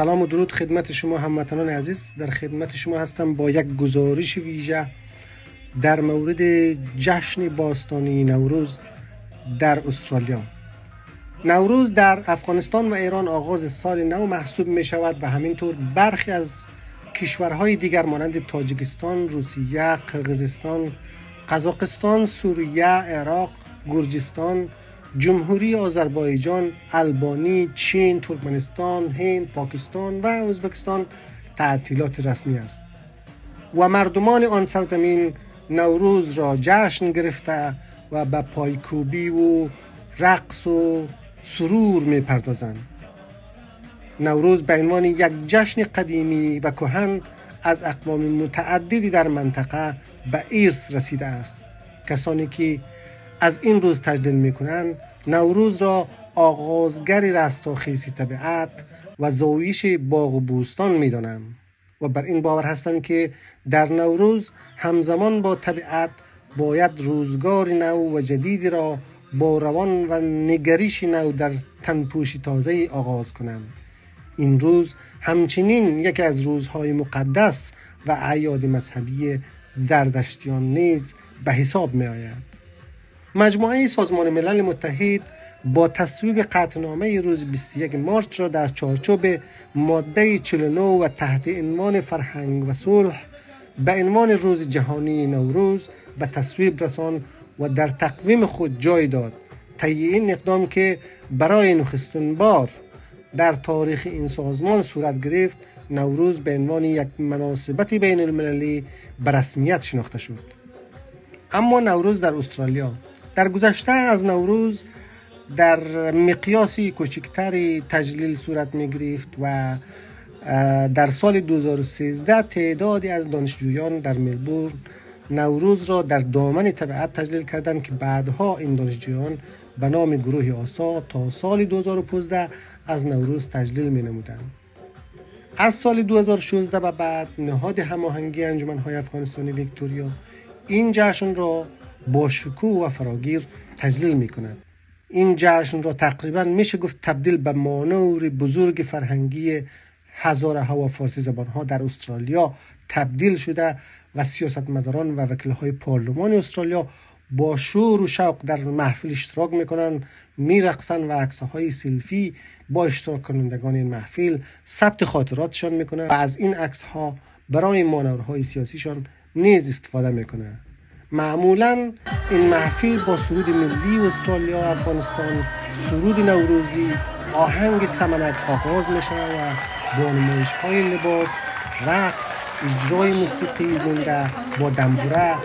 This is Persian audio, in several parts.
سلام و درود خدمت شما هموطنان عزیز. در خدمت شما هستم با یک گزارش ویژه در مورد جشن باستانی نوروز در استرالیا. نوروز در افغانستان و ایران آغاز سال نو محسوب می شود و همینطور برخی از کشورهای دیگر مانند تاجیکستان، روسیه، قرقیزستان، قزاقستان، سوریه، عراق، گرجستان، جمهوری آذربایجان، آلبانی، چین، ترکمنستان، هند، پاکستان و ازبکستان تعطیلات رسمی است و مردمان آن سرزمین نوروز را جشن گرفته و به پایکوبی و رقص و سرور می پردازند. نوروز به عنوان یک جشن قدیمی و کهن از اقوام متعددی در منطقه به ارث رسیده است. کسانی که از این روز تجلیل می کنند نوروز را آغازگر رستاخیز طبیعت و زایش باغ و بوستان می دانند و بر این باور هستند که در نوروز همزمان با طبیعت باید روزگار نو و جدیدی را با روان و نگریش نو در تنپوش تازه آغاز کنند. این روز همچنین یکی از روزهای مقدس و اعیاد مذهبی زردشتیان نیز به حساب می آید. مجموعه سازمان ملل متحد با تصویب قطعنامه روز 21 مارس را در چارچوب ماده 49 و تحت عنوان فرهنگ و صلح به عنوان روز جهانی نوروز به تصویب رساند و در تقویم خود جای داد. طی این اقدام که برای نخستین بار در تاریخ این سازمان صورت گرفت، نوروز به عنوان یک مناسبت بین المللی به رسمیت شناخته شد. اما نوروز در استرالیا در گذشته از نوروز در مقیاسی کوچکتری تجلیل صورت می گرفت و در سال 2013 تعدادی از دانشجویان در ملبورن نوروز را در دامن طبیعت تجلیل کردند که بعدها این دانشجویان به نام گروه آسا تا سال 2015 از نوروز تجلیل می نمودند. از سال 2016 به بعد نهاد هماهنگی انجمن‌های افغانستانی ویکتوریا این جشن را با شکوه و فراگیر تجلیل می کند. این جشن را تقریبا میشه گفت تبدیل به مانور بزرگ فرهنگی هزارها و فارسی زبانها در استرالیا تبدیل شده و سیاستمداران و وکیل‌های پارلمان استرالیا با شور و شوق در محفل اشتراک میکنند، میرقصند و عکس‌های سلفی با اشتراک کنندگان این محفل ثبت خاطراتشان میکنند و از این عکس‌ها برای مانورهای سیاسیشان نیز استفاده میکنند. معمولا این محفل با سرود ملی استرالیا و افغانستان، سرود نوروزی، آهنگ سمنک آغاز میشه و با نمایش‌های لباس، رقص، اجرای موسیقی زنده با دنبوره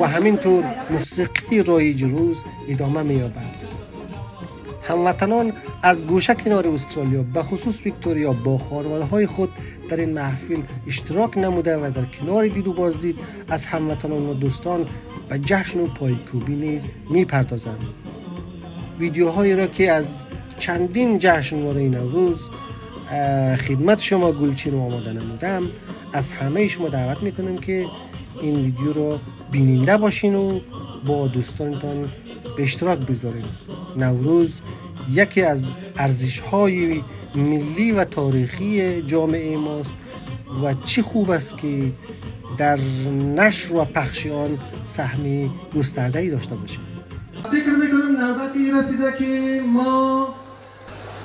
و همینطور موسیقی رایج روز ادامه می‌یابد. هموطنان از گوشه کنار استرالیا به خصوص ویکتوریا با خانواده‌های خود در این محفل اشتراک نموده و در کنار دید و بازدید از هموطنان و دوستان به جشن و پایکوبی نیز می‌پردازند. ویدیوهایی را که از چندین جشنواره نوروز خدمت شما گلچین و آماده نمودم، از همه شما دعوت میکنم که این ویدیو رو بیننده باشین و با دوستانتان به اشتراک بذارین. نوروز یکی از ارزش‌های ملی و تاریخی جامعه ماست و چه خوب است که در نشر و پخش آن سهم گسترده‌ای داشته باشیم. فکر میکنم نوبتی رسیده که ما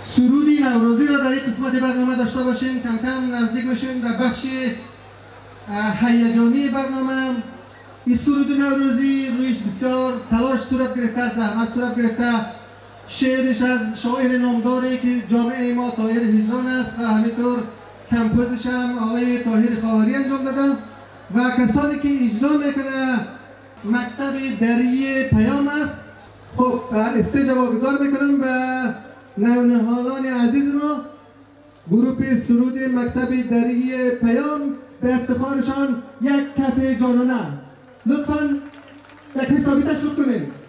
سرودی نوروزی را در این قسمت برنامه داشته باشیم. کم کم نزدیک بشیم در بخش هیجانی برنامه. این سرود نوروزی رویش بسیار تلاش صورت گرفته، زحمت صورت گرفته. شعرش از شاعر نامداری که جامعه ما طاهر هجران است و همینطور کمپوزش هم آقای طاهر خاوری انجام دادن و کسانی که اجرا میکنه مکتب دری پیام است. خب استیج واگذار میکنم به نونهالان عزیز ما، گروه سرود مکتب دری پیام، به افتخارشان یک کف جانانه. لطفاً یک حسابی تشریف کنید.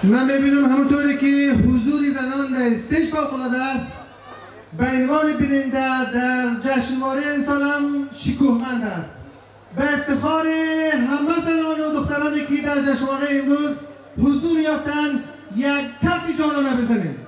من میبینم همونطوری که حضور زنان در استیج فوق‌العاده است به عنوان بیننده در جشنواره امسال هم شکوهمند است. به افتخار همه زنان و دخترانی که در جشنواره امروز حضور یافتند یک کف جانانه بزنیم.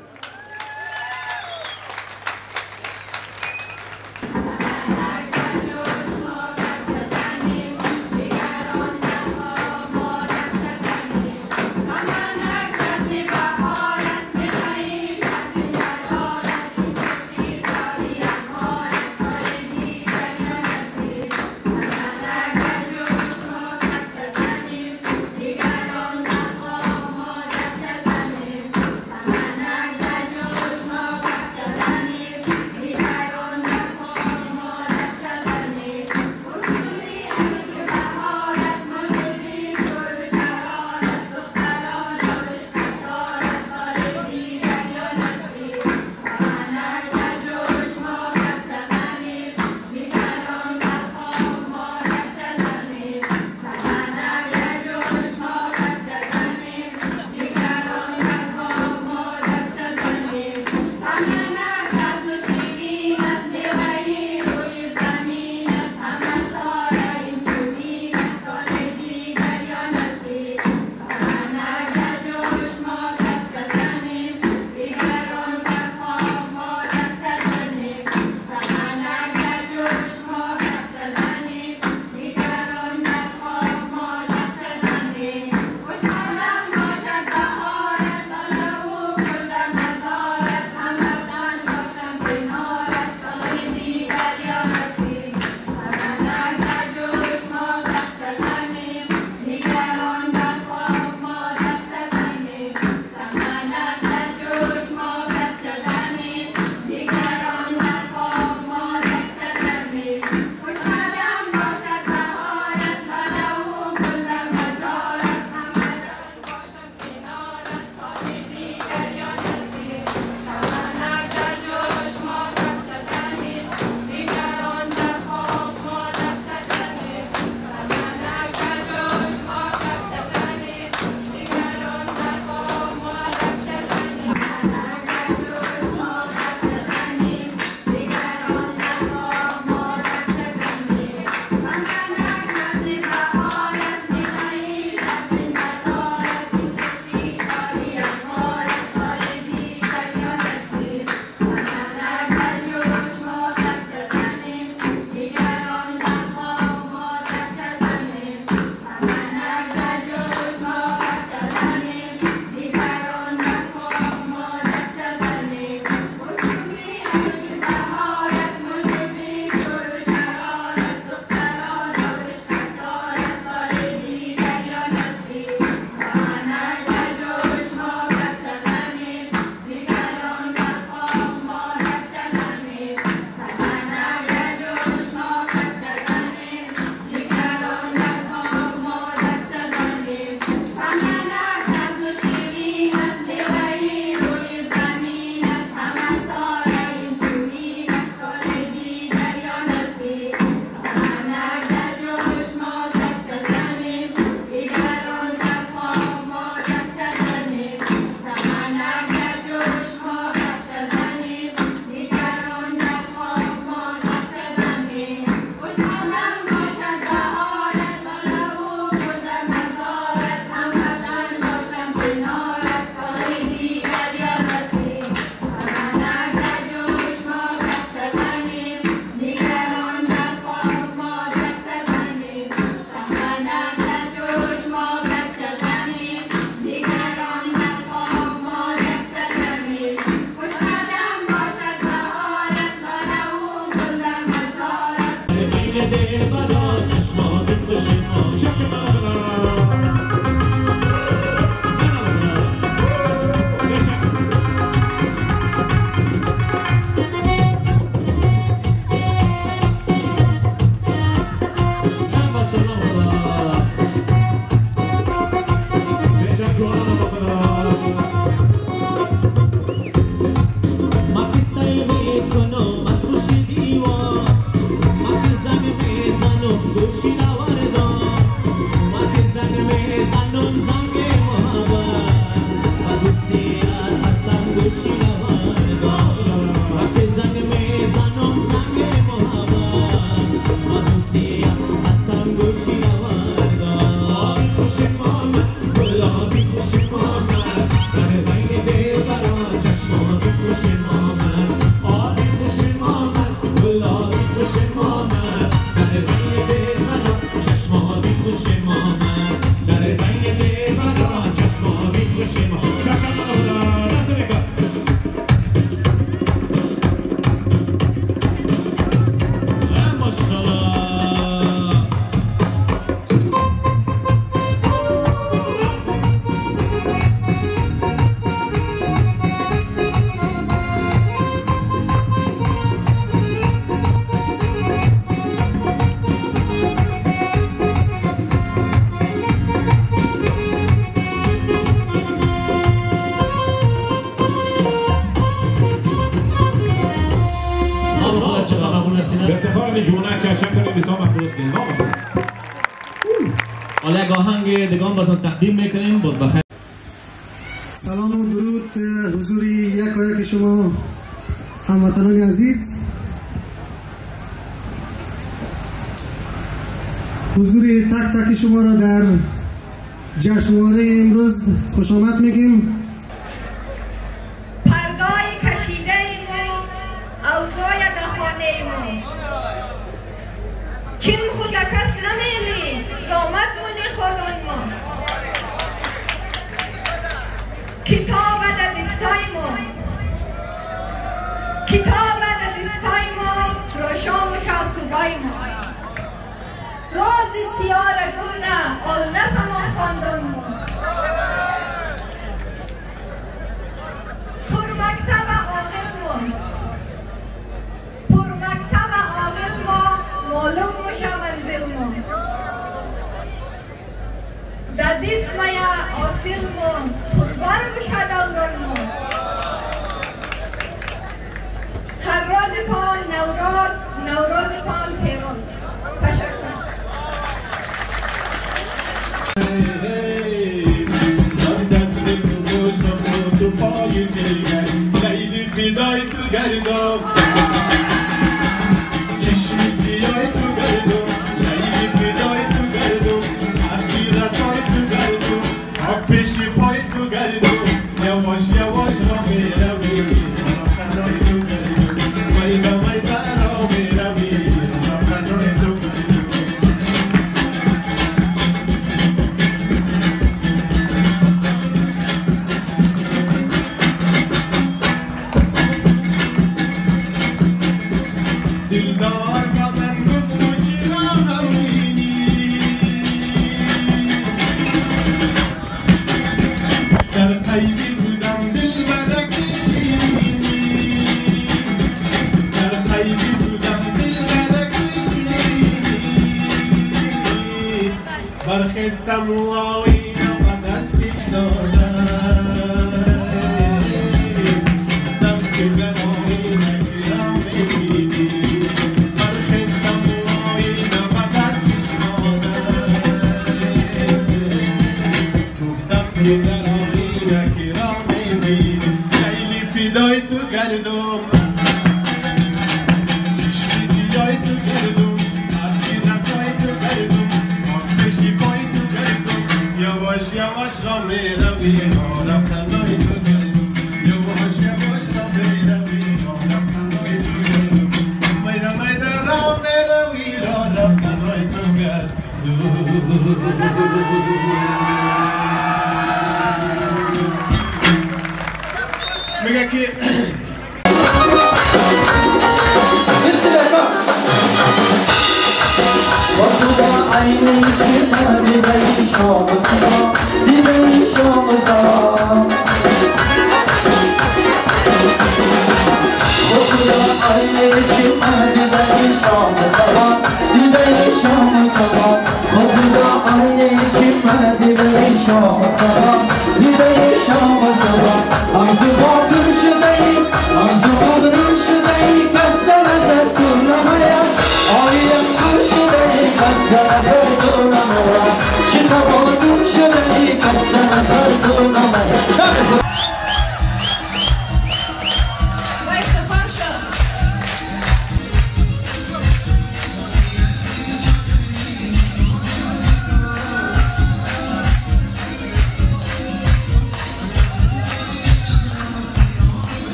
پروتزین گام حالا آهنگ دگان براتون تقدیم میکنیم. باز بخیر. سلام و درود حضور یک شما هموطنان عزیز. حضور تک تک شما را در جشنواره امروز خوش آمد میگیم. پردای کشیده ایمو اوضاع دخانه ایمو چیم خود کس نمیلی زامت مونی خودون ما کتاب در دستای ما کتاب در دستای ما روشام و شاسوبای ما روز سیار گونه آلده زمان خواندن ما پر مکتب آقل ما معلوم مشه منزل ما در دست میا آسیل ما پربار مشه دوران ما هر روزتان نوروزتان پیروز. تشکر. فدای تو گردم چشمی فدای تو گردم لیلی فدای تو گردم حقی رسای تو گردم حق پیشی پای تو گردم یواش یواش را میروی رفتنای تو گردم میگا میگا را میروی رفتنای تو گردم دلدار با من گفت و چراغم بینی در قیدی بودم دل برک شیرینی در قیدی بودم دل برک شیرینی برخستم و آوینم و دستش دادم دم که در آوینم کرام بینی در آمینه که را میبینی لیلی فدای تو گردم چشمی فدای تو گردم حقی رسای تو گردم حق پیشی پای تو گردم یواش یواش را میروی رفتنای تو گردم یواش یواش را میروی رفتنای تو گردم میده میده را میروی رفتنای تو گردم میگه که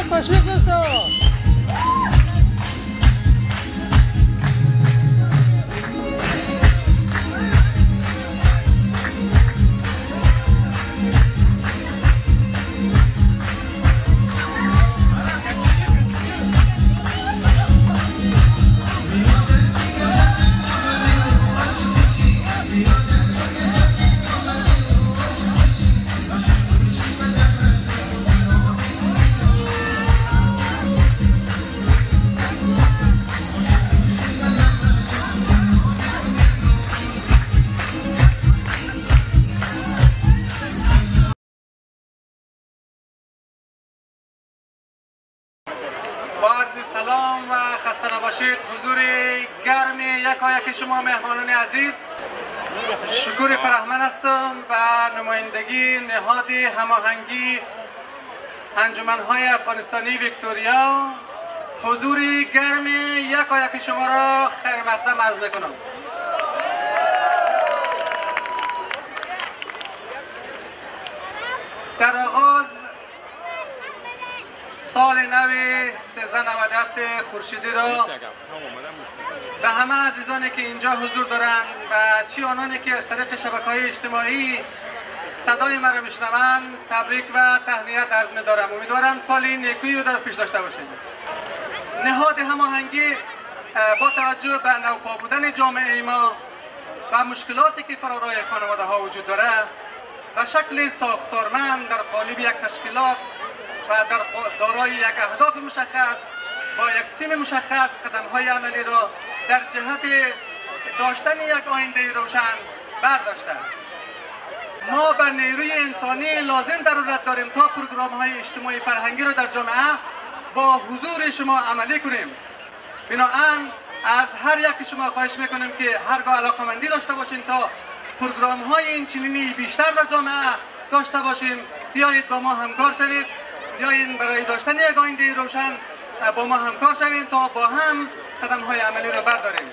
تشویق دوستان. سلام و خسته نباشید. حضور گرم یکایک شما مهمانان عزیز، شکر فرهمند هستم و نمایندگی نهاد هماهنگی انجمن‌های افغانستانی ویکتوریا. حضور گرم یکایک شما را خیر مقدم عرض میکنم. در آغاز سال نو 1397 خورشیدی را به همه عزیزانی که اینجا حضور دارند و چی آنانی که از طریق شبکه‌های اجتماعی صدای مرا میشنوند تبریک و تهنیت عرض می‌دارم. امیدوارم سالی نیکویی رو در پیش داشته باشید. نهاد هماهنگی با توجه به نوپا بودن جامعه ما و مشکلاتی که فرارای خانواده ها وجود دارد و شکل ساختارمند در قالب یک تشکیلات و دارای یک اهداف مشخص با یک تیم مشخص قدم‌های عملی را در جهت داشتن یک آینده روشن برداشته. ما به نیروی انسانی لازم ضرورت داریم تا پروگرام‌های اجتماعی فرهنگی را در جامعه با حضور شما عملی کنیم. بنابراین از هر یک شما خواهش میکنیم که هرگاه علاقه‌مندی داشته باشین تا پروگرام‌های این چنینی بیشتر در جامعه داشته باشیم، بیایید با ما همکار شوید. بیایید برای داشتن یک آینده روشن با ما همکار شوید تا با هم قدم‌های عملی را برداریم.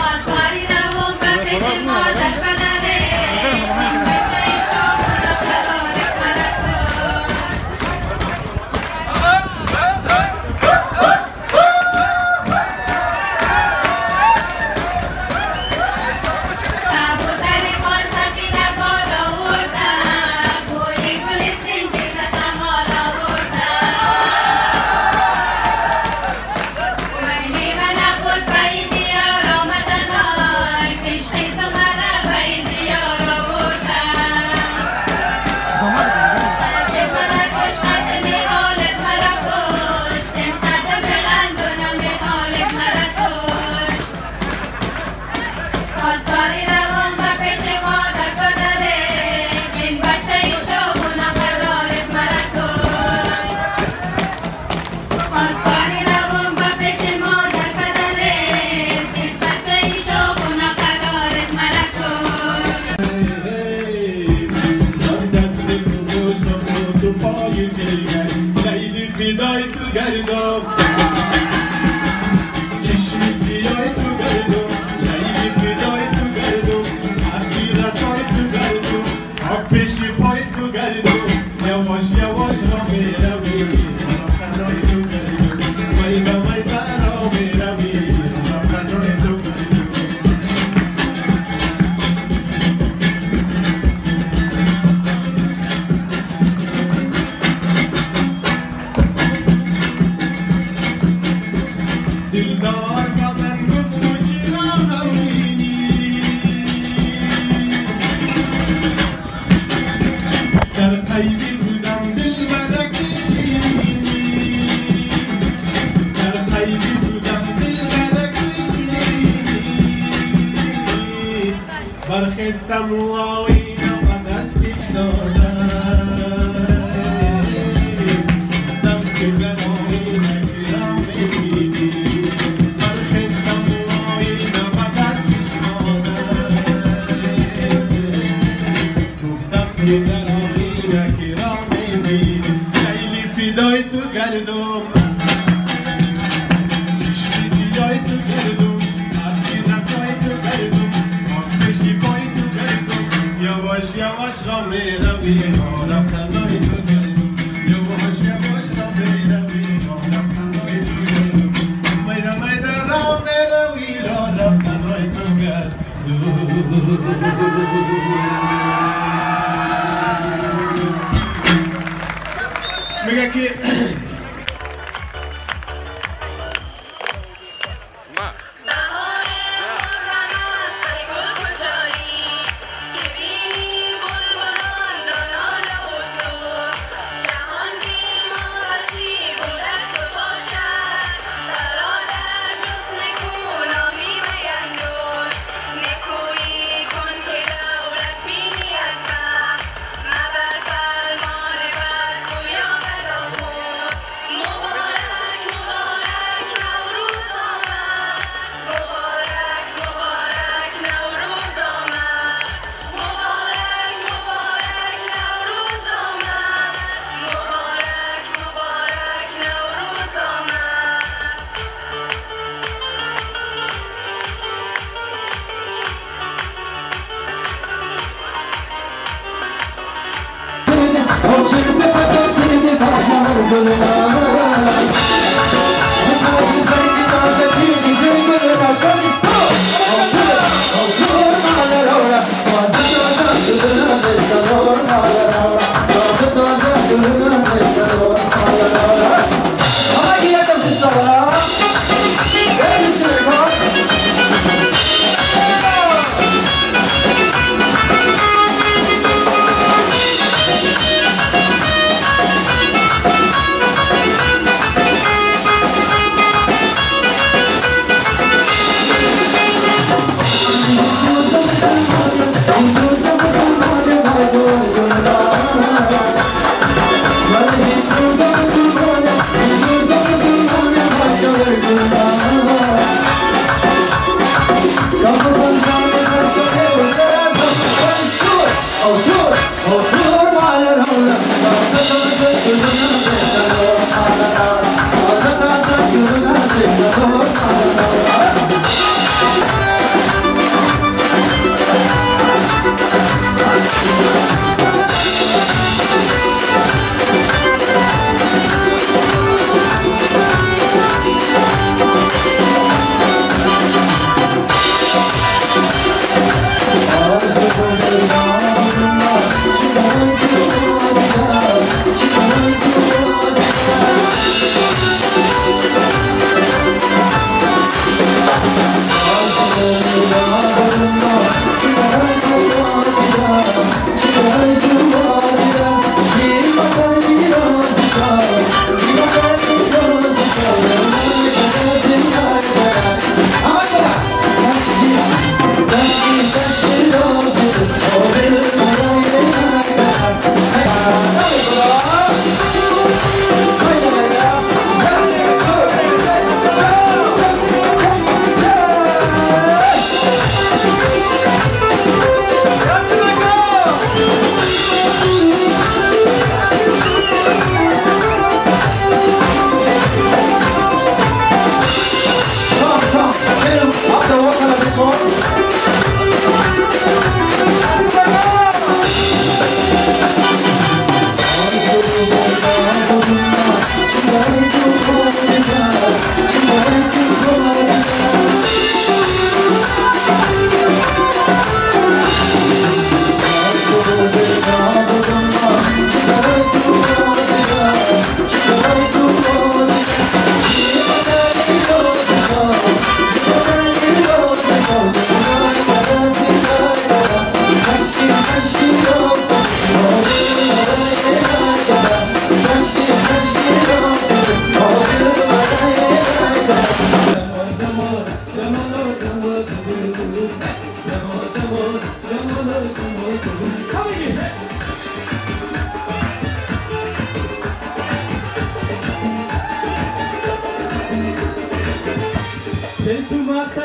Asari Ramon بیای تو گردم لیلی فدای تو گردم حقی رسای تو گردم خاک پیشی پای تو گردم یواش یواش را میروی رفتنای تو گردم میدا میدا را میروی رفتنای تو گردم دلدار با من گفت و چرا غمگینی در قیدی بودم دلبرک شیرینی در قیدی بودم دلبرک شیرینی برخستم و آینه و دستش دادم دم که در آینه کرام میدیدی برخستم و آینه و دستش دادم گفتم که در آینه کرام میدیدی لیلی فدای تو گردم چشمی زیای تو گردم حقی رسای تو گردم خاک پیشی پای تو گردم یواش یواش را میروی رفتنای تو گردم یواش یواش را میروی رفتنای تو گردم میدا میدا را میروی رفتنای تو گردم میگه که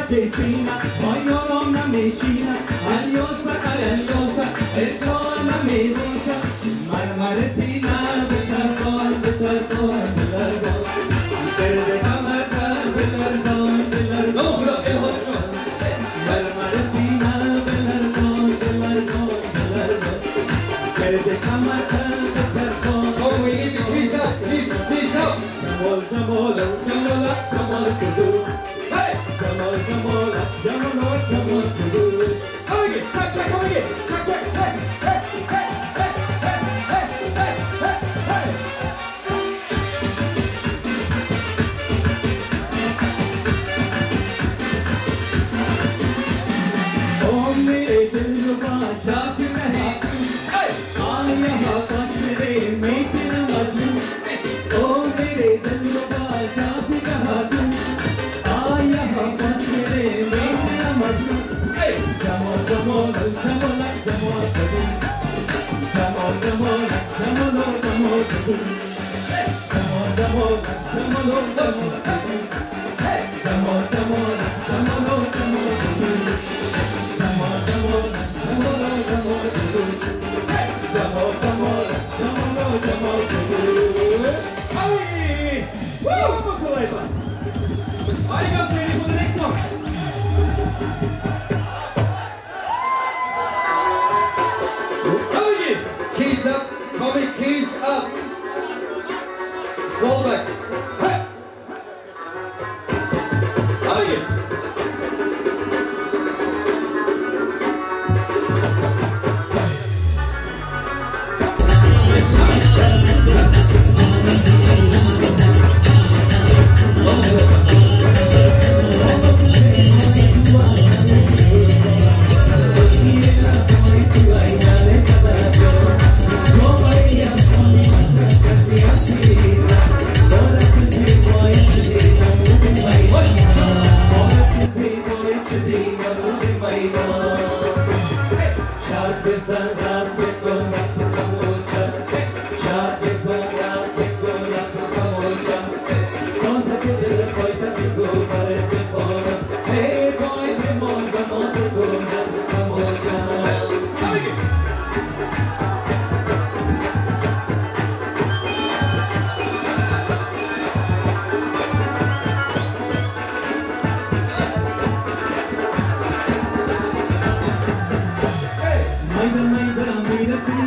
Che fina, poi non una mescina, agliosa, agliosa, e con la medusa, marmaresina, de charcón, de largón, antes de camarga, de largón, marmaresina, de largón, antes de camarga, de charcón. Oh, we need to please up. Jamola, Are you guys ready for the next song? Keys up, Tommy, keys up. Fall back. Hey. How are you? Mira,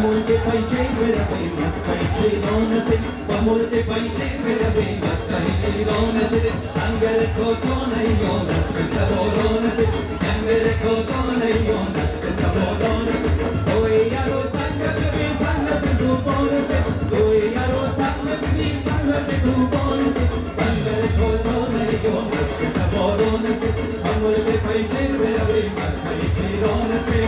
Molte paese vera bem mas paese non se pa molte paese vera bem mas paese non se sangre cotona io nasce saborone se sangre cotona io nasce saborone oi aro sangre tu bone se oi aro sangre tu bone se sangre cotona io nasce saborone se pa molte paese vera bem mas paese non se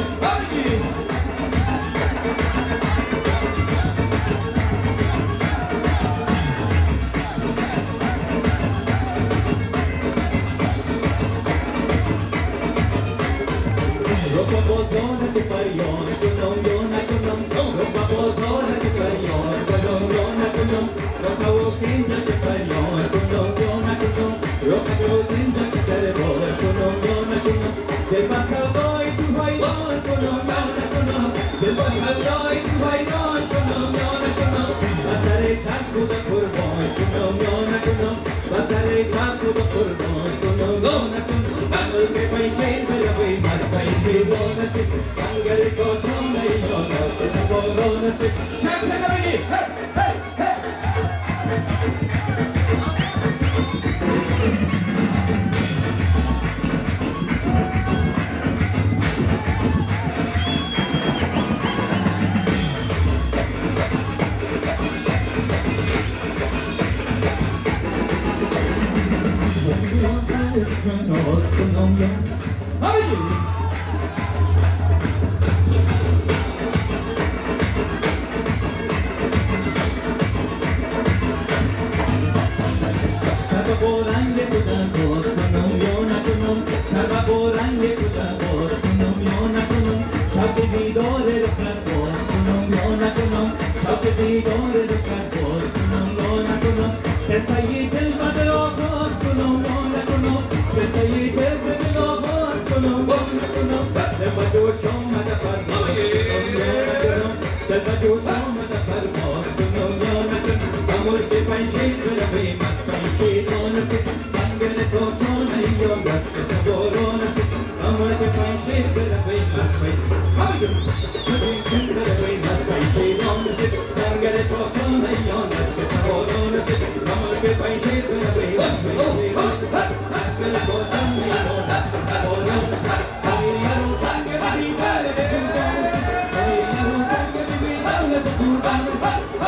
Roba bozona che parione, con non, roba bozona che parione, con non, roba ukinja che parione, con non, roba ukinja che parione, con non, se passa voi tu vai non, con non, se passa voi tu vai non, con non, passare ciacco da corbone, con non, passare ciacco da corbone, con non, quando che fai sempre la vuoi ma fai buona se sangre cotona io nasce saborone se caccia da venire Sababorange kuda bos kunum yona kunum Sababorange kuda bos kunum yona kunum Shabdi bidore rukat bos kunum yona kunum Shabdi bidore rukat bos kunum yona kunum Kesa ye dil badlo bos kunum yona kunum Kesa ye dil badlo bos kunum yona kunum Dil badlo shoma da par bos kunum yona kunum Dil badlo shoma da par bos kunum yona kunum Amor ke paise kala be mas paise non se sangre cotona io nasce saborone se amor ke paise kala be mas paise kala be mas paise non se sangre cotona io nasce saborone se amor ke paise kala be mas paise kala cotona io nasce saborone ai aro sangre di vale de turbano ai aro sangre di vale de turbano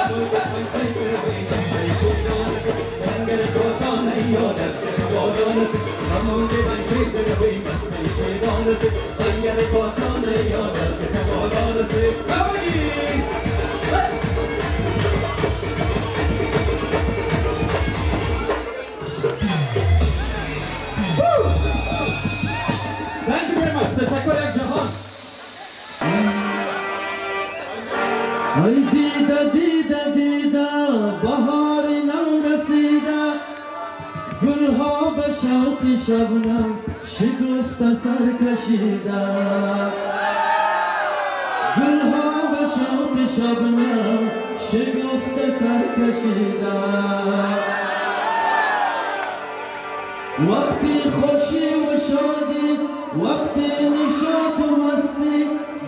amor ke paise kala be mas paise non se sangre cotona io nasce saborone se amor ke paise kala be mas paise non se sangre cotona io nasce saborone se Thank you very much. Teşekkürler Cihan. Ay dida dida dida bahar nam rasida gulha be shauqi shabnam shigufta sar kashida gulha be shauqi shabnam shigufta sar kashida وقتی خوشی و شادی وقتی نشاط و مستی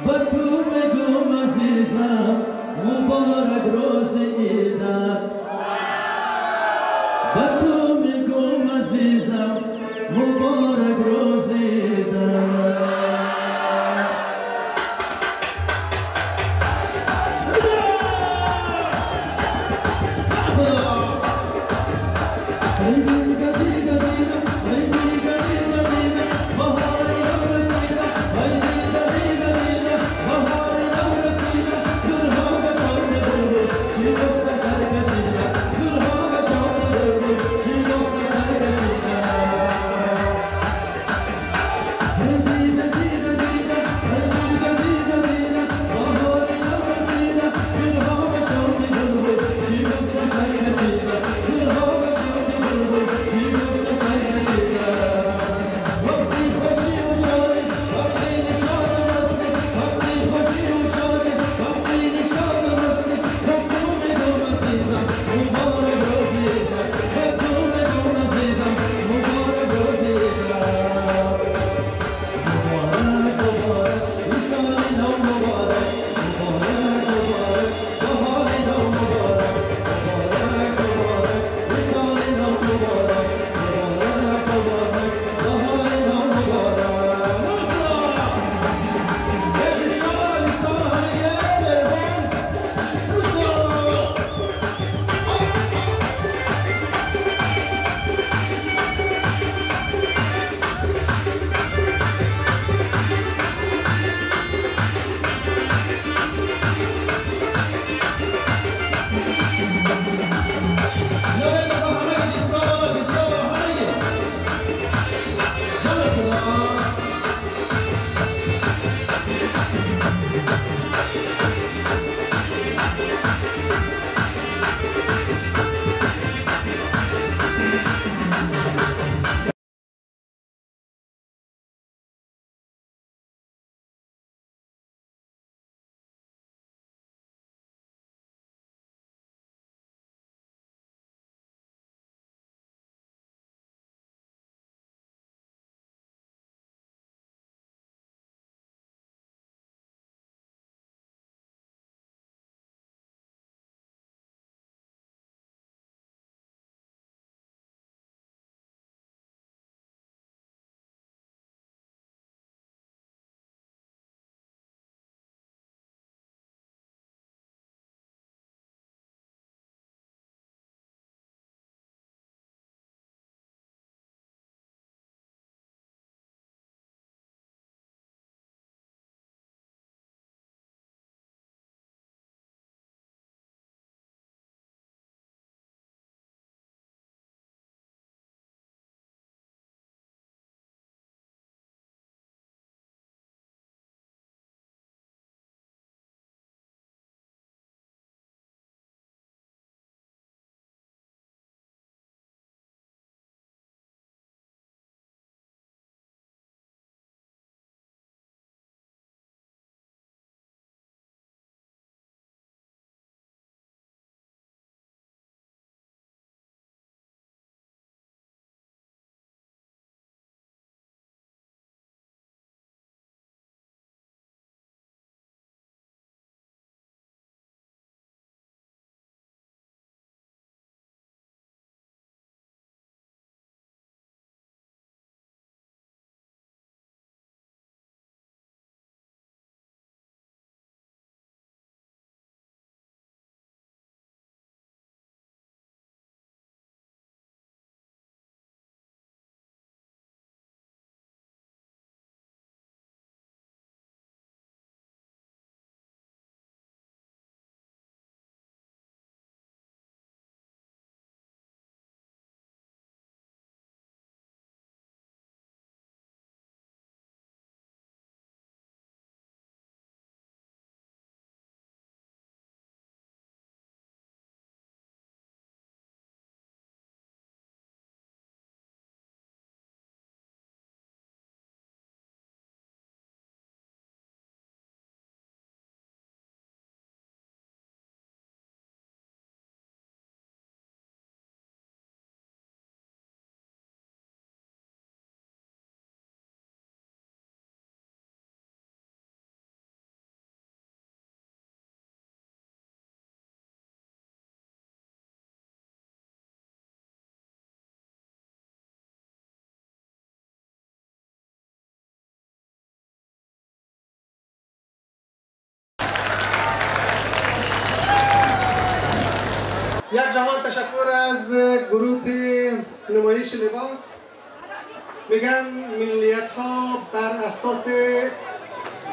به تو میگم عزیزم مبارک روز عیدت به تو میگم عزیزم مبارک روز عیدت Bahari نوجوان تشکر از گروه نمایش لباس. میگن ملیت ها بر اساس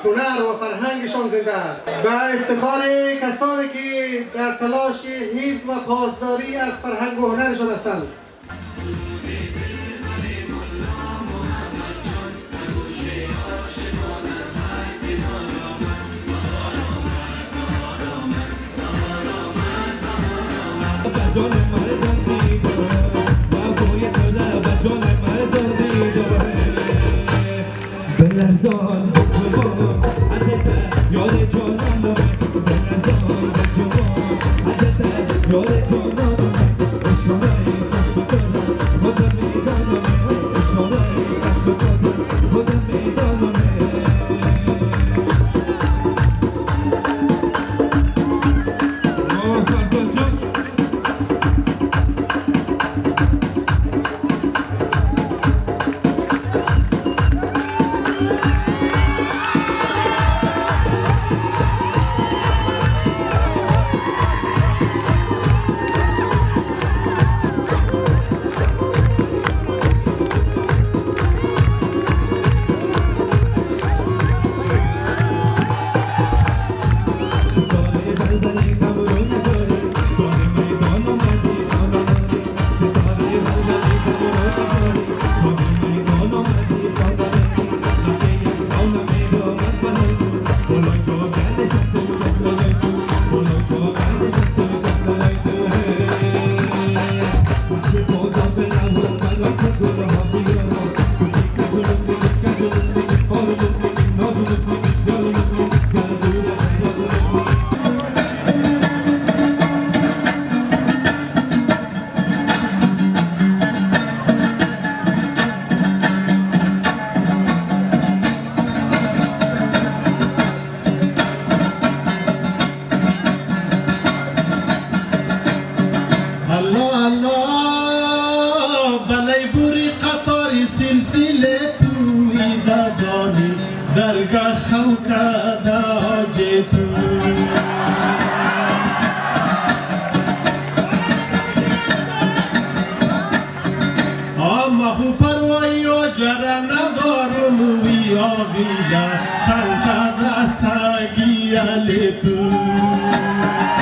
هنر و فرهنگشان زنده است. و افتخار کسانی که در تلاش حفظ و پاسداری از فرهنگ و هنرشان هستند. Tanta da sagia le tu